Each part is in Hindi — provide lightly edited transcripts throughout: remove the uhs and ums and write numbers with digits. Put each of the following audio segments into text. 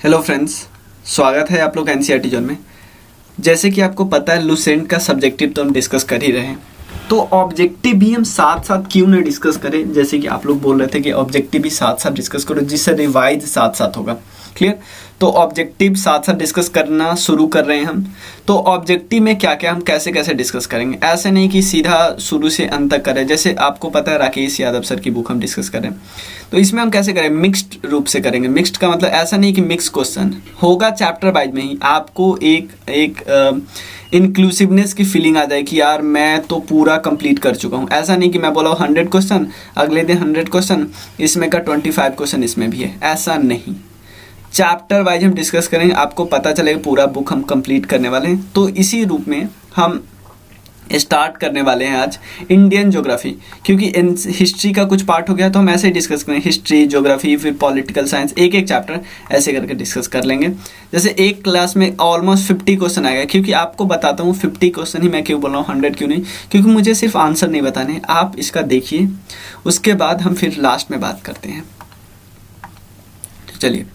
हेलो फ्रेंड्स, स्वागत है आप लोग एनसीईआरटी जोन में। जैसे कि आपको पता है लुसेंट का सब्जेक्टिव तो हम डिस्कस कर ही रहे हैं, तो ऑब्जेक्टिव भी हम साथ साथ क्यों ना डिस्कस करें। जैसे कि आप लोग बोल रहे थे कि ऑब्जेक्टिव भी साथ साथ डिस्कस करो जिससे रिवाइज साथ साथ होगा। क्लियर? तो ऑब्जेक्टिव साथ साथ डिस्कस करना शुरू कर रहे हैं हम। तो ऑब्जेक्टिव में क्या क्या हम कैसे कैसे डिस्कस करेंगे, ऐसे नहीं कि सीधा शुरू से अंत तक करें। जैसे आपको पता है राकेश यादव सर की बुक हम डिस्कस करें, तो इसमें हम कैसे करें, मिक्स्ड रूप से करेंगे। मिक्स्ड का मतलब ऐसा नहीं कि मिक्स क्वेश्चन होगा, चैप्टर वाइज में ही आपको एक इंक्लूसिवनेस की फीलिंग आ जाए कि यार मैं तो पूरा कंप्लीट कर चुका हूँ। ऐसा नहीं कि मैं बोला 100 क्वेश्चन, अगले दिन 100 क्वेश्चन, इसमें का 25 क्वेश्चन इसमें भी है, ऐसा नहीं। चैप्टर वाइज हम डिस्कस करेंगे, आपको पता चलेगा पूरा बुक हम कंप्लीट करने वाले हैं। तो इसी रूप में हम स्टार्ट करने वाले हैं आज इंडियन ज्योग्राफी, क्योंकि हिस्ट्री का कुछ पार्ट हो गया तो हम ऐसे ही डिस्कस करेंगे। हिस्ट्री, ज्योग्राफी, फिर पॉलिटिकल साइंस, एक एक चैप्टर ऐसे करके डिस्कस कर लेंगे। जैसे एक क्लास में ऑलमोस्ट 50 क्वेश्चन आएगा, क्योंकि आपको बताता हूँ 50 क्वेश्चन ही, मैं क्यों बोल रहा हूँ 100 क्यों नहीं, क्योंकि मुझे सिर्फ आंसर नहीं बताने, आप इसका देखिए, उसके बाद हम फिर लास्ट में बात करते हैं। तो चलिए,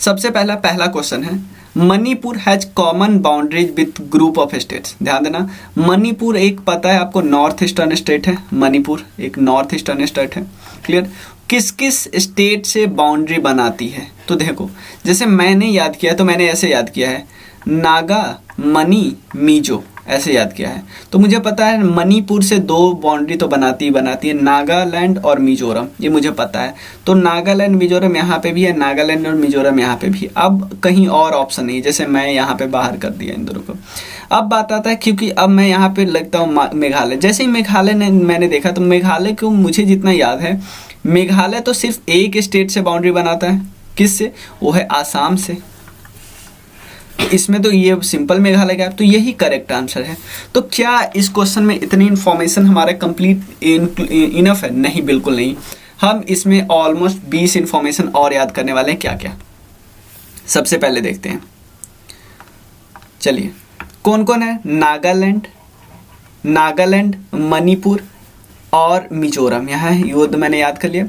सबसे पहला क्वेश्चन है, Manipur has common boundaries with group of states. ध्यान देना, मणिपुर एक पता है आपको नॉर्थ ईस्टर्न स्टेट है, मणिपुर एक नॉर्थ ईस्टर्न स्टेट है। क्लियर? किस किस स्टेट से बाउंड्री बनाती है, तो देखो जैसे मैंने याद किया तो मैंने ऐसे याद किया है, नागा, मणि, मिजो, ऐसे याद किया है। तो मुझे पता है मणिपुर से 2 बाउंड्री तो बनाती है, नागालैंड और मिजोरम, ये मुझे पता है। तो नागालैंड मिजोरम यहाँ पे भी है, नागालैंड और मिजोरम यहाँ पे भी। अब कहीं और ऑप्शन नहीं, जैसे मैं यहाँ पे बाहर कर दिया इन दोनों को। अब बात आता है, क्योंकि अब मैं यहाँ पे लगता हूँ मेघालय। जैसे ही मेघालय ने मैंने देखा तो मेघालय को मुझे जितना याद है, मेघालय तो सिर्फ एक स्टेट से बाउंड्री बनाता है, किससे? वो है आसाम से। इसमें तो ये सिंपल मेघालय का है, तो यही करेक्ट आंसर है। तो क्या इस क्वेश्चन में इतनी इन्फॉर्मेशन हमारे कंप्लीट इनफ है? नहीं, बिल्कुल नहीं। हम इसमें ऑलमोस्ट 20 इन्फॉर्मेशन और याद करने वाले हैं। क्या क्या? सबसे पहले देखते हैं, चलिए कौन कौन है। नागालैंड, मणिपुर और मिजोरम यहाँ है, ये तो मैंने याद कर लिया।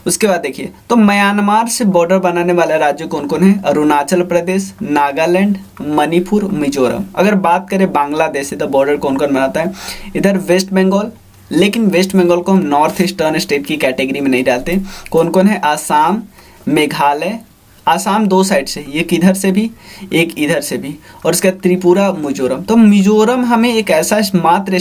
उसके बाद देखिए, तो म्यांमार से बॉर्डर बनाने वाले राज्य कौन कौन है? अरुणाचल प्रदेश, नागालैंड, मणिपुर, मिजोरम। अगर बात करें बांग्लादेश से, तो बॉर्डर कौन कौन बनाता है? इधर वेस्ट बंगाल, लेकिन वेस्ट बंगाल को हम नॉर्थ ईस्टर्न स्टेट की कैटेगरी में नहीं डालते। कौन कौन है? आसाम, मेघालय। आसाम 2 साइड से, एक इधर से भी, एक इधर से भी, और उसके बाद त्रिपुरा, मिजोरम। तो मिजोरम हमें एक ऐसा एकमात्र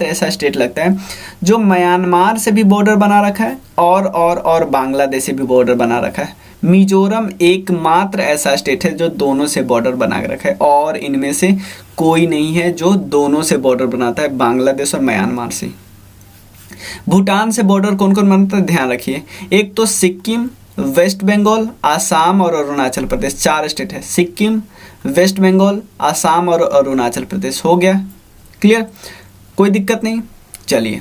ऐसा स्टेट लगता है जो म्यांमार से भी बॉर्डर बना रखा है और बांग्लादेश से भी बॉर्डर बना रखा है। मिजोरम एकमात्र ऐसा स्टेट है जो दोनों से बॉर्डर बना के रखा है, और इनमें से कोई नहीं है जो दोनों से बॉर्डर बनाता है, बांग्लादेश और म्यांमार से। भूटान से बॉर्डर कौन कौन बनाता है? ध्यान रखिए, एक तो सिक्किम, वेस्ट बंगाल, आसाम और अरुणाचल प्रदेश, 4 स्टेट है। सिक्किम, वेस्ट बंगाल, आसाम और अरुणाचल प्रदेश। हो गया क्लियर? कोई दिक्कत नहीं। चलिए,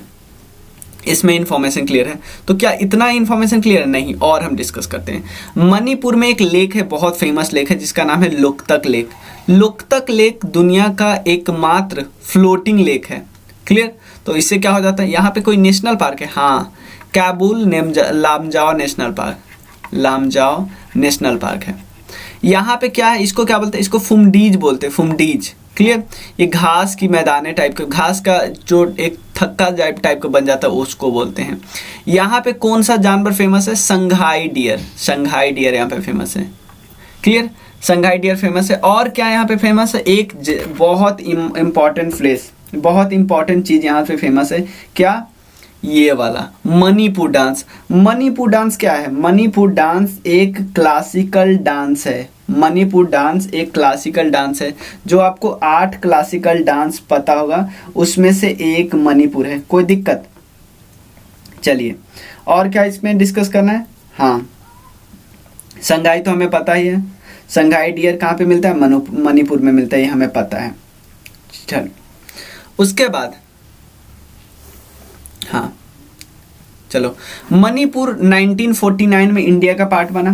इसमें इंफॉर्मेशन क्लियर है। तो क्या इतना इंफॉर्मेशन क्लियर है? नहीं, और हम डिस्कस करते हैं। मणिपुर में एक लेक है, बहुत फेमस लेक है, जिसका नाम है लोकतक लेक। लोकतक लेक दुनिया का एकमात्र फ्लोटिंग लेक है। क्लियर? तो इससे क्या हो जाता है, यहाँ पे कोई नेशनल पार्क है? हाँ, काबुल लामजाओ नेशनल पार्क है। यहाँ पे क्या है, इसको क्या बोलते हैं? इसको फुमडीज बोलते हैं, फुमडीज। क्लियर? ये घास की मैदाने टाइप के, घास का जो एक थक्का टाइप का बन जाता है, उसको बोलते हैं। यहाँ पे कौन सा जानवर फेमस है? संघाई डियर यहाँ पे फेमस है। क्लियर? संघाई डियर फेमस है। और क्या यहाँ पे फेमस है? एक बहुत इम्पॉर्टेंट प्लेस, बहुत इंपॉर्टेंट चीज यहाँ पे फेमस है। क्या? ये वाला मणिपुर डांस। मणिपुर डांस क्या है? मणिपुर डांस एक क्लासिकल डांस है। मणिपुर डांस एक क्लासिकल डांस है। जो आपको 8 क्लासिकल डांस पता होगा, उसमें से एक मणिपुर है। कोई दिक्कत? चलिए, और क्या इसमें डिस्कस करना है? हाँ, संघाई तो हमें पता ही है। संघाई डियर कहाँ पे मिलता है? मणिपुर में मिलता है, ये हमें पता है। चल, उसके बाद हाँ, चलो, मणिपुर 1949 में इंडिया का पार्ट बना।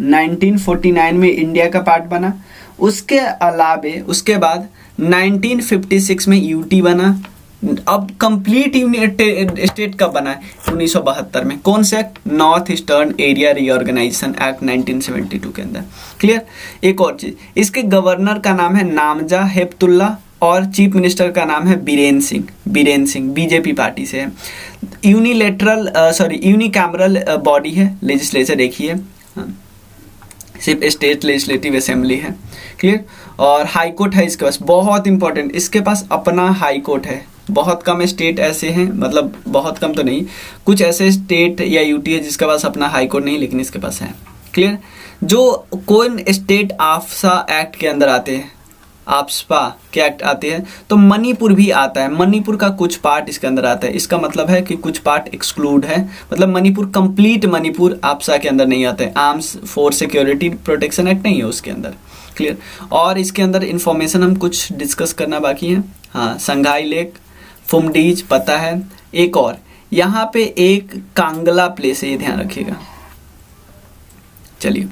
1949 में इंडिया का पार्ट बना। उसके अलावे उसके बाद 1956 में यूटी बना। अब कंप्लीट स्टेट कब बना है? 1972 में। कौन से act? North Eastern Area Reorganisation Act 1972 के अंदर। क्लियर। एक और चीज, इसके गवर्नर का नाम है नामजा हेपतुल्ला और चीफ मिनिस्टर का नाम है बीरेन सिंह। बीरेन सिंह बीजेपी पार्टी से है। यूनिकैमरल बॉडी है, लेजिस्लेचर एक ही है, सिर्फ स्टेट लेजिस्लेटिव असेंबली है। क्लियर। और हाई कोर्ट है इसके पास, बहुत इंपॉर्टेंट, इसके पास अपना हाई कोर्ट है। बहुत कम स्टेट ऐसे हैं, मतलब बहुत कम तो नहीं, कुछ ऐसे स्टेट या यूटी है जिसके पास अपना हाई कोर्ट नहीं, लेकिन इसके पास है। क्लियर। जो कौन स्टेट आफ्सा एक्ट के अंदर आते हैं, आफ्स्पा के एक्ट आते हैं, तो मणिपुर भी आता है। मणिपुर का कुछ पार्ट इसके अंदर आता है। इसका मतलब है कि कुछ पार्ट एक्सक्लूड है, मतलब मणिपुर कंप्लीट मणिपुर आफ्सा के अंदर नहीं आता है। Arms force security protection act नहीं है उसके अंदर। क्लियर। और इसके अंदर इंफॉर्मेशन हम कुछ डिस्कस करना बाकी है। हाँ, संघाई लेक, फुमडीज पता है। एक और यहाँ पे एक कांगला प्लेस है, ये ध्यान रखिएगा। चलिए,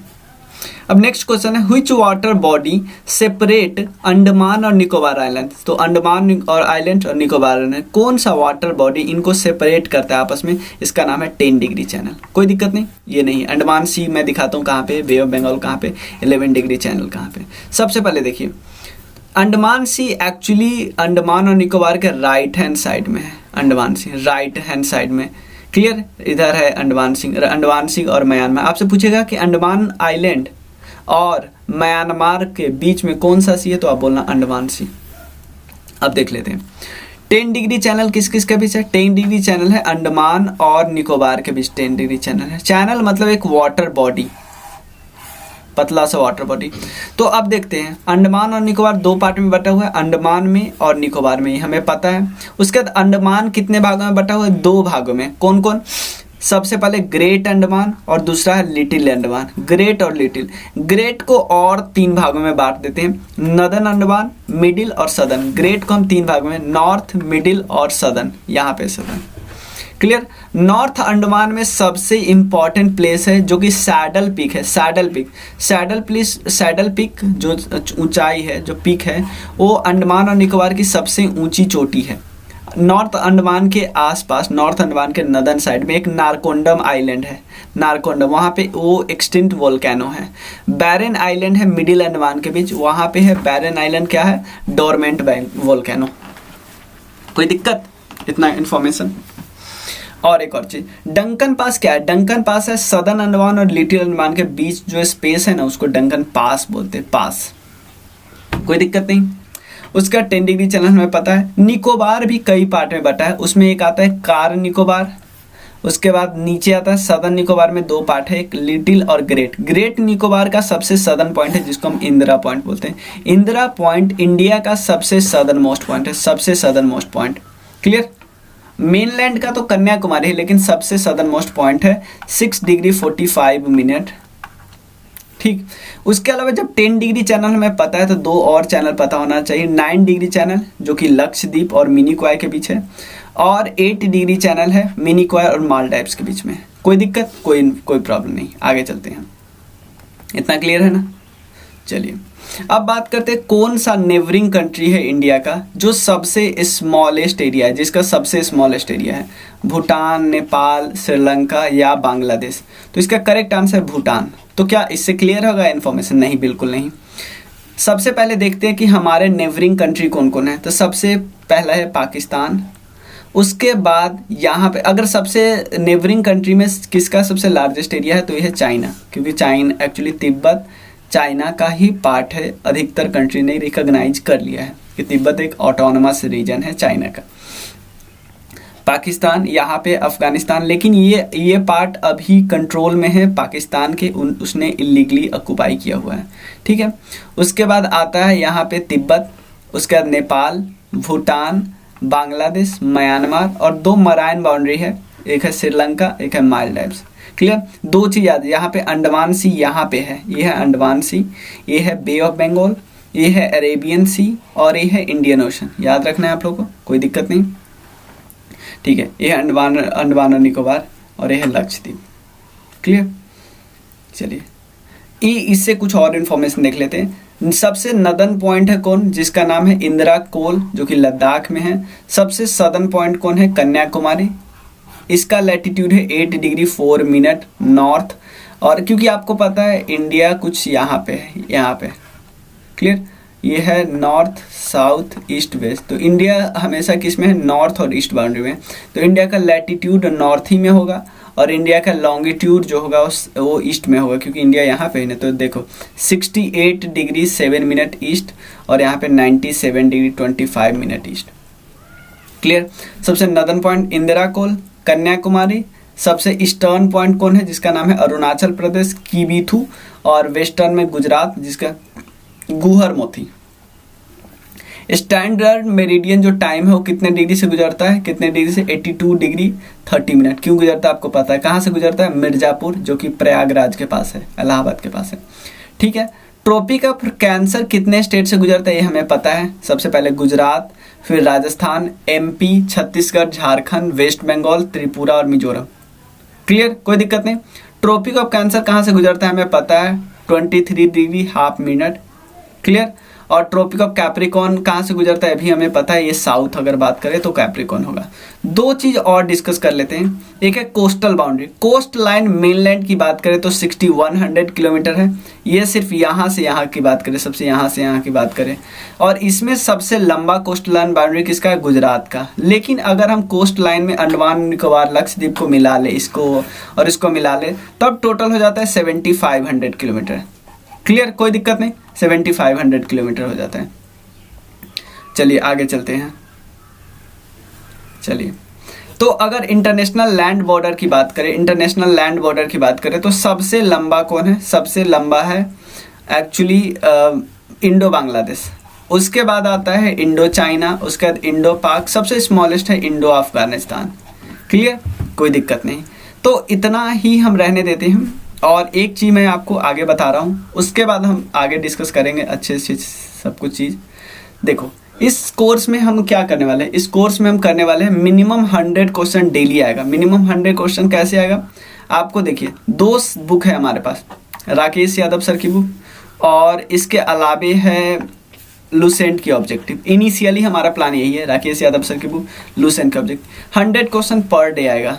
अब नेक्स्ट क्वेश्चन है, which water body separate Andaman और निकोबार आइलैंड। तो अंडमान और आइलैंड और निकोबार आइलैंड, कौन सा वाटर बॉडी इनको सेपरेट करता है आपस में? इसका नाम है 10 डिग्री चैनल। कोई दिक्कत नहीं, ये नहीं। अंडमान सी मैं दिखाता हूँ कहाँ पे, बे ऑफ बंगाल कहाँ पे, 11 डिग्री चैनल कहाँ पे। सबसे पहले देखिए, अंडमान सी एक्चुअली अंडमान और निकोबार के राइट हैंड साइड में है। अंडमान सी राइट हैंड साइड में। क्लियर। इधर है अंडमान सी और म्यांमार। आपसे पूछेगा कि अंडमान आइलैंड और म्यांमार के बीच में कौन सा सी है, तो आप बोलना अंडमान सी। अब देख लेते हैं 10 डिग्री चैनल किस किस के बीच है। 10 डिग्री चैनल है अंडमान और निकोबार के बीच 10 डिग्री चैनल है। चैनल मतलब एक वाटर बॉडी, पतला सा वाटर बॉडी। तो अब देखते हैं, अंडमान और निकोबार दो पार्ट में बटा हुआ है, अंडमान में और निकोबार में, हमें पता है। उसके बाद अंडमान कितने भागों में बटा हुआ है? 2 भागों में। कौन कौन? सबसे पहले ग्रेट अंडमान और दूसरा है लिटिल अंडमान। ग्रेट और लिटिल। ग्रेट को और 3 भागों में बांट देते हैं, नॉर्दर्न अंडमान, मिडिल और सदर्न। ग्रेट को हम 3 भागों में, नॉर्थ, मिडिल और सदर्न, यहाँ पे सदर्न। क्लियर। नॉर्थ अंडमान में सबसे इंपॉर्टेंट प्लेस है जो कि सैडल पीक है। सैडल पीक जो ऊंचाई है, जो पीक है, वो अंडमान और निकोबार की सबसे ऊंची चोटी है। नॉर्थ अंडमान के आसपास, नॉर्थ अंडमान के नदर्न साइड में एक नारकोंडम आइलैंड है। नारकोंडम, वहाँ पे वो एक्सटिंक्ट वोल्केनो है। बैरन आइलैंड है मिडिल अंडमान के बीच, वहाँ पे है बैरन आइलैंड। क्या है? Dormant volcano. कोई दिक्कत? इतना इन्फॉर्मेशन। और एक और चीज, डंकन पास क्या है? डंकन पास है सदर्न अंडमान और लिटिल अंडमान के बीच जो स्पेस है ना, उसको डंकन पास बोलते हैं, पास। कोई दिक्कत नहीं। उसका 10 डिग्री चैनल हमें पता है। निकोबार भी कई पार्ट में बटा है, उसमें एक आता है कार निकोबार, उसके बाद नीचे आता है सदर्न निकोबार में 2 पार्ट है, एक लिटिल और ग्रेट। ग्रेट निकोबार का सबसे सदर्न पॉइंट है जिसको हम इंदिरा पॉइंट बोलते हैं। इंदिरा पॉइंट इंडिया का सबसे सदर्न मोस्ट पॉइंट है, सबसे southern most point. Clear. Mainland का तो कन्याकुमारी है, लेकिन सबसे सदर्न मोस्ट पॉइंट है 6 डिग्री 45 मिनट। ठीक। उसके अलावा जब 10 डिग्री चैनल हमें पता है तो 2 और चैनल पता होना चाहिए। 9 डिग्री चैनल जो कि लक्षद्वीप और मिनिकॉय के बीच है, और 8 डिग्री चैनल है मिनिकॉय और मालदीव्स के बीच में। कोई दिक्कत? कोई प्रॉब्लम नहीं। आगे चलते हैं। इतना क्लियर है ना? चलिए, अब बात करते हैं कौन सा नेबरिंग कंट्री है इंडिया का जो सबसे स्मॉलेस्ट एरिया है, जिसका सबसे स्मॉलेस्ट एरिया है। भूटान, नेपाल, श्रीलंका या बांग्लादेश? तो इसका करेक्ट आंसर है भूटान। तो क्या इससे क्लियर होगा इन्फॉर्मेशन? नहीं, बिल्कुल नहीं। सबसे पहले देखते हैं कि हमारे नेबरिंग कंट्री कौन कौन है। तो सबसे पहला है पाकिस्तान। उसके बाद यहाँ पे अगर सबसे नेबरिंग कंट्री में किसका सबसे लार्जेस्ट एरिया है, तो यह है चाइना, क्योंकि चाइना एक्चुअली तिब्बत चाइना का ही पार्ट है। अधिकतर कंट्री ने रिकॉग्नाइज कर लिया है कि तिब्बत एक ऑटोनोमस रीजन है चाइना का। पाकिस्तान, यहाँ पे अफगानिस्तान, लेकिन ये पार्ट अभी कंट्रोल में है पाकिस्तान के, उसने इलीगली ऑक्युपाई किया हुआ है। ठीक है। उसके बाद आता है यहाँ पे तिब्बत, उसके बाद नेपाल, भूटान, बांग्लादेश, म्यांमार, और 2 मराइन बाउंड्री है, एक है श्रीलंका, एक है मालदीव्स। क्लियर। 2 चीज याद, यहाँ पे अंडमान सी यहाँ पे है, ये है अंडमान सी, ये है बे ऑफ बंगाल, ये है अरेबियन सी, और ये है इंडियन ओशन। याद रखना है आप लोगों को, कोई दिक्कत नहीं। ठीक है। ये है अंडमान और निकोबार, और ये है लक्षद्वीप। क्लियर। चलिए, इससे कुछ और इन्फॉर्मेशन देख लेते हैं। सबसे नदन पॉइंट है कौन, जिसका नाम है इंदिरा कोल, जो कि लद्दाख में है। सबसे सदर्न पॉइंट कौन है, कन्याकुमारी। इसका लैटिट्यूड है 8 डिग्री 4 मिनट नॉर्थ। और क्योंकि आपको पता है इंडिया कुछ यहाँ पे है, यहाँ पे क्लियर, ये है नॉर्थ साउथ ईस्ट वेस्ट, तो इंडिया हमेशा किस में है, नॉर्थ और ईस्ट बाउंड्री में। तो इंडिया का लैटिट्यूड नॉर्थ ही में होगा और इंडिया का लॉन्गिट्यूड जो होगा वो ईस्ट में होगा, क्योंकि इंडिया यहाँ पे है ना। तो देखो 68 डिग्री 7 मिनट ईस्ट और यहाँ पे 97 डिग्री 25 मिनट ईस्ट। क्लियर। सबसे नदर्न पॉइंट इंदिरा कोल, कन्याकुमारी। सबसे ईस्टर्न पॉइंट कौन है, जिसका नाम है अरुणाचल प्रदेश, किबीथू। और वेस्टर्न में गुजरात, जिसका गुहर मोती। स्टैंडर्ड मेरिडियन जो टाइम है वो कितने डिग्री से गुजरता है, कितने डिग्री से, 82 डिग्री 30 मिनट। क्यों गुजरता है आपको पता है, कहाँ से गुजरता है, मिर्जापुर, जो कि प्रयागराज के पास है, इलाहाबाद के पास है। ठीक है। ट्रॉपिक ऑफ कैंसर कितने स्टेट से गुजरता है ये हमें पता है। सबसे पहले गुजरात, फिर राजस्थान, एमपी, छत्तीसगढ़, झारखंड, वेस्ट बंगाल, त्रिपुरा और मिजोरम। क्लियर, कोई दिक्कत नहीं। ट्रॉपिक ऑफ कैंसर कहाँ से गुजरता है हमें पता है, 23 डिग्री हाफ मिनट। क्लियर। और ट्रॉपिक ऑफ कैप्रिकॉर्न कहाँ से गुजरता है भी हमें पता है, ये साउथ अगर बात करें तो कैप्रिकॉर्न होगा। दो चीज और डिस्कस कर लेते हैं। एक है coastal boundary. Coast line mainland की बात करें तो 6100 किलोमीटर है। ये सिर्फ यहाँ से यहाँ की बात करें, सबसे यहाँ से यहाँ की बात करें। और इसमें सबसे लंबा कोस्ट लाइन बाउंड्री किसका है, गुजरात का। लेकिन अगर हम कोस्ट लाइन में अंडमान निकोबार लक्षद्वीप को मिला ले, इसको और इसको मिला ले, तब टोटल हो जाता है 7500 किलोमीटर। क्लियर, कोई दिक्कत नहीं, 7500 किलोमीटर हो जाता है। चलिए आगे चलते हैं। चलिए, तो अगर इंटरनेशनल लैंड बॉर्डर की बात करें, इंटरनेशनल लैंड बॉर्डर की बात करें तो सबसे लंबा कौन है, सबसे लंबा है एक्चुअली इंडो बांग्लादेश। उसके बाद आता है इंडो चाइना, उसके बाद इंडो पाक, सबसे स्मॉलेस्ट है इंडो अफगानिस्तान। क्लियर, कोई दिक्कत नहीं। तो इतना ही हम रहने देते हैं। और एक चीज़ मैं आपको आगे बता रहा हूँ, उसके बाद हम आगे डिस्कस करेंगे अच्छे से सब कुछ चीज़। देखो इस कोर्स में हम क्या करने वाले हैं, इस कोर्स में हम करने वाले हैं मिनिमम 100 क्वेश्चन डेली आएगा। मिनिमम 100 क्वेश्चन कैसे आएगा आपको, देखिए 2 बुक है हमारे पास, राकेश यादव सर की बुक और इसके अलावे है लुसेंट की ऑब्जेक्टिव। इनिशियली हमारा प्लान यही है, राकेश यादव सर की बुक, लुसेंट का ऑब्जेक्टिव। 100 क्वेश्चन पर डे आएगा।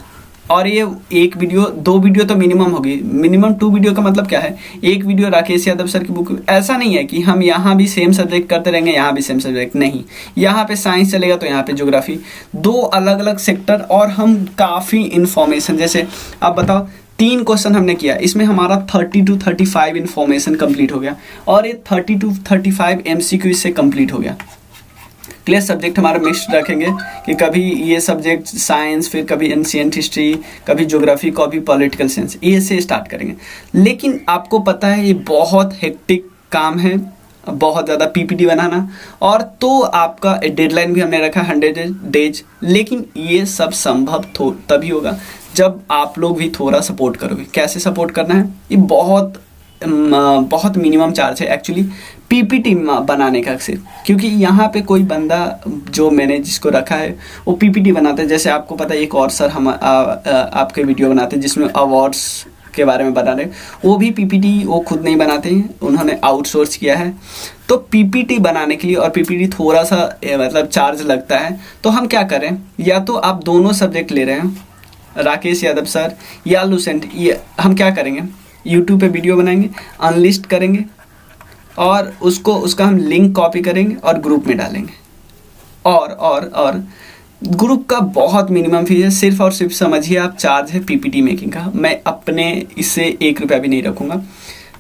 और ये एक वीडियो, 2 वीडियो तो मिनिमम होगी। मिनिमम 2 वीडियो का मतलब क्या है, एक वीडियो राकेश यादव सर की बुक। ऐसा नहीं है कि हम यहाँ भी सेम सब्जेक्ट करते रहेंगे, यहाँ भी सेम सब्जेक्ट, नहीं। यहाँ पे साइंस चलेगा तो यहाँ पे ज्योग्राफी, 2 अलग अलग सेक्टर। और हम काफ़ी इन्फॉर्मेशन, जैसे आप बताओ 3 क्वेश्चन हमने किया, इसमें हमारा 30 to 35 इन्फॉर्मेशन कंप्लीट हो गया और ये 30 to 35 MCQ इससे कंप्लीट हो गया। क्लियर। सब्जेक्ट हमारा मिक्स्ड रखेंगे कि कभी ये सब्जेक्ट साइंस, फिर कभी एंशिएंट हिस्ट्री, कभी ज्योग्राफी, कभी पॉलिटिकल साइंस, ये से स्टार्ट करेंगे। लेकिन आपको पता है ये बहुत हेक्टिक काम है, बहुत ज़्यादा PPT बनाना। और तो आपका डेडलाइन भी हमने रखा 100 डेज। लेकिन ये सब संभव तभी होगा जब आप लोग भी थोड़ा सपोर्ट करोगे। कैसे सपोर्ट करना है, ये बहुत मिनिमम चार्ज है एक्चुअली PPT बनाने का सिर्फ, क्योंकि यहाँ पे कोई बंदा जो मैंने जिसको रखा है वो PPT बनाता है। जैसे आपको पता है एक और सर हम आपके वीडियो बनाते हैं जिसमें अवार्ड्स के बारे में बता रहे, वो भी PPT वो खुद नहीं बनाते हैं, उन्होंने आउटसोर्स किया है। तो PPT बनाने के लिए और PPT थोड़ा सा मतलब चार्ज लगता है। तो हम क्या करें, या तो आप दोनों सब्जेक्ट ले रहे हैं, राकेश यादव सर या लुसेंट, ये हम क्या करेंगे, यूट्यूब पे वीडियो बनाएंगे, अनलिस्ट करेंगे और उसका हम लिंक कॉपी करेंगे और ग्रुप में डालेंगे। और ग्रुप का बहुत मिनिमम फीस है, सिर्फ और सिर्फ समझिए आप चार्ज है PPT मेकिंग का। मैं अपने इससे 1 रुपया भी नहीं रखूँगा।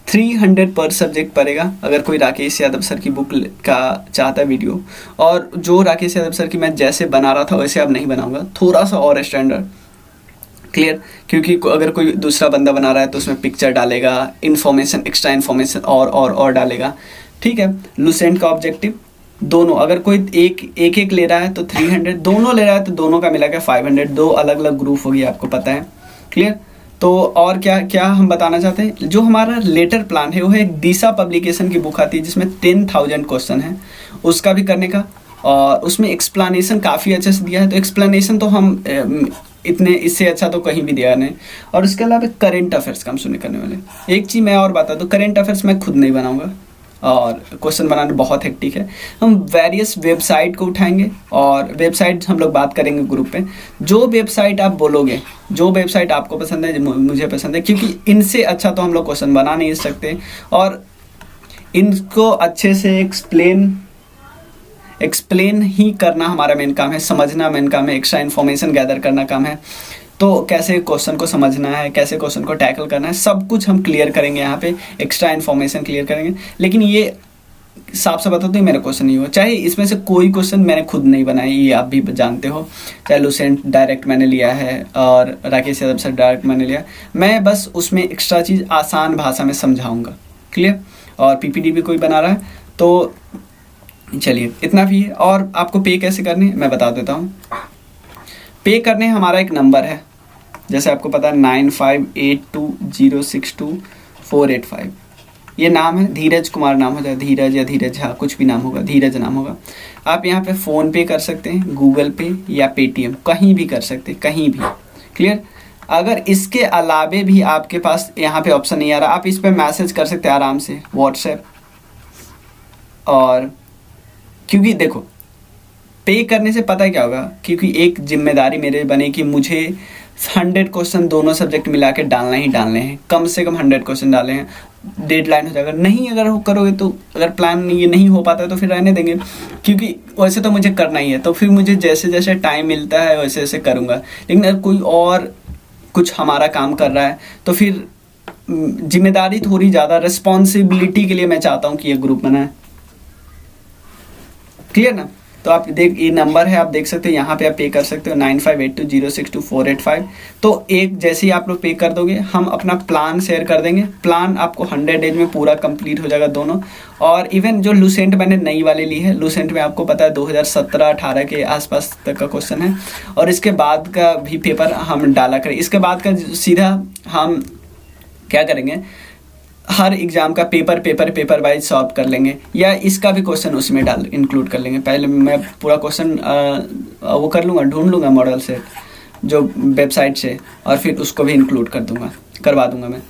300 पर सब्जेक्ट पड़ेगा अगर कोई राकेश यादव सर की बुक का चाहता है वीडियो। और जो राकेश यादव सर की मैं जैसे बना रहा था वैसे अब नहीं बनाऊँगा, थोड़ा सा और स्टैंडर्ड। क्लियर, क्योंकि अगर कोई दूसरा बंदा बना रहा है तो उसमें पिक्चर डालेगा, इन्फॉर्मेशन, एक्स्ट्रा इन्फॉर्मेशन और डालेगा। ठीक है। लुसेंट का ऑब्जेक्टिव दोनों, अगर कोई एक ले रहा है तो 300, दोनों ले रहा है तो दोनों का मिला के 500, 2 अलग अलग ग्रुप होगी, आपको पता है। क्लियर। तो और क्या क्या हम बताना चाहते हैं, जो हमारा लेटर प्लान है वो है एक दिशा पब्लिकेशन की बुक आती है जिसमें 10,000 क्वेश्चन है, उसका भी करने का। और उसमें एक्सप्लेनेशन काफ़ी अच्छे से दिया है, तो एक्सप्लेनेशन तो हम इतने इससे अच्छा तो कहीं भी दिया नहीं। और उसके अलावा करेंट अफेयर्स का हम सुनने करने वाले। एक चीज़ मैं और बता दूँ, करेंट अफेयर्स मैं खुद नहीं बनाऊंगा, और क्वेश्चन बनाना बहुत हेक्टिक है। हम वेरियस वेबसाइट को उठाएंगे और वेबसाइट हम लोग बात करेंगे ग्रुप पे। जो वेबसाइट आप बोलोगे, जो वेबसाइट आपको पसंद है, मुझे पसंद है, क्योंकि इनसे अच्छा तो हम लोग क्वेश्चन बना नहीं सकते और इनको अच्छे से एक्सप्लेन ही करना हमारा मेन काम है, समझना मेन काम है, एक्स्ट्रा इन्फॉर्मेशन गैदर करना काम है। तो कैसे क्वेश्चन को समझना है, कैसे क्वेश्चन को टैकल करना है, सब कुछ हम क्लियर करेंगे यहाँ पे, एक्स्ट्रा इन्फॉर्मेशन क्लियर करेंगे। लेकिन ये साफ से बता दो, मेरा क्वेश्चन नहीं हुआ, चाहे इसमें से कोई क्वेश्चन मैंने खुद नहीं बनाया, ये आप भी जानते हो, चाहे लुसेंट डायरेक्ट मैंने लिया है और राकेश यादव सर डायरेक्ट मैंने लिया, मैं बस उसमें एक्स्ट्रा चीज़ आसान भाषा में समझाऊंगा। क्लियर? और पीपीटी भी कोई बना रहा है तो चलिए इतना भी है। और आपको पे कैसे करने मैं बता देता हूँ। पे करने हमारा एक नंबर है, जैसे आपको पता है 9582062485, ये नाम है, धीरज कुमार नाम होता है, धीरज या धीरज झा, कुछ भी नाम होगा, धीरज नाम होगा। आप यहाँ पे फ़ोन पे कर सकते हैं, गूगल पे या पेटीएम, कहीं भी कर सकते हैं, कहीं भी। क्लियर? अगर इसके अलावे भी आपके पास यहाँ पे ऑप्शन नहीं आ रहा, आप इस पर मैसेज कर सकते हैं आराम से, व्हाट्सएप। और क्योंकि देखो पे करने से पता है क्या होगा, क्योंकि एक जिम्मेदारी मेरे बने कि मुझे 100 क्वेश्चन दोनों सब्जेक्ट मिला के डालना ही डालने हैं, कम से कम 100 क्वेश्चन डाले हैं, डेडलाइन हो जाएगा। नहीं अगर वो करोगे तो, अगर प्लान ये नहीं हो पाता है तो फिर रहने देंगे, क्योंकि वैसे तो मुझे करना ही है, तो फिर मुझे जैसे जैसे टाइम मिलता है वैसे वैसे करूँगा। लेकिन अगर कोई और कुछ हमारा काम कर रहा है तो फिर जिम्मेदारी थोड़ी ज़्यादा, रिस्पॉन्सिबिलिटी के लिए मैं चाहता हूँ कि ये ग्रुप बनाए। क्लियर ना? तो आप ये नंबर है, आप देख सकते हो, यहाँ पे आप पे कर सकते हो 9582062485। तो एक जैसे ही आप लोग पे कर दोगे, हम अपना प्लान शेयर कर देंगे। प्लान आपको 100 डेज में पूरा कंप्लीट हो जाएगा दोनों। और इवन जो लुसेंट मैंने नई वाली ली है, लुसेंट में आपको पता है 2017-18 के आसपास तक का क्वेश्चन है, और इसके बाद का भी पेपर हम डाला करें। इसके बाद का सीधा हम क्या करेंगे, हर एग्जाम का पेपर वाइज सॉल्व कर लेंगे, या इसका भी क्वेश्चन उसमें इंक्लूड कर लेंगे। पहले मैं पूरा क्वेश्चन वो कर लूँगा, ढूंढ लूँगा मॉडल से जो वेबसाइट से, और फिर उसको भी इंक्लूड करवा दूंगा मैं।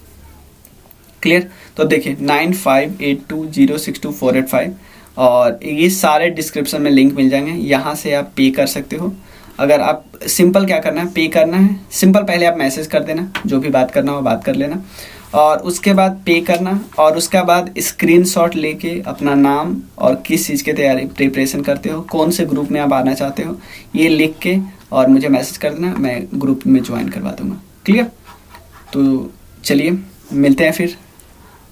क्लियर? तो देखिए 9582062485, और ये सारे डिस्क्रिप्शन में लिंक मिल जाएंगे, यहाँ से आप पे कर सकते हो। अगर आप सिंपल क्या करना है, पे करना है, सिंपल पहले आप मैसेज कर देना, जो भी बात करना हो बात कर लेना, और उसके बाद पे करना, और उसके बाद स्क्रीनशॉट लेके अपना नाम और किस चीज़ की तैयारी प्रिपरेशन करते हो, कौन से ग्रुप में आप आना चाहते हो, ये लिख के और मुझे मैसेज कर देना, मैं ग्रुप में ज्वाइन करवा दूँगा। क्लियर? तो चलिए मिलते हैं फिर।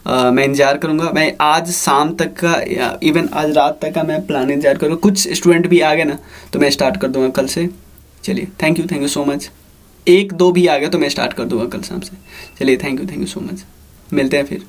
मैं इंतज़ार करूँगा, मैं आज शाम तक का या इवन आज रात तक का मैं प्लान इंतज़ार करूँगा। कुछ स्टूडेंट भी आ गए ना तो मैं स्टार्ट कर दूँगा कल से। चलिए थैंक यू सो मच। 1-2 भी आ गया तो मैं स्टार्ट कर दूँगा कल शाम से। चलिए थैंक यू सो मच। मिलते हैं फिर।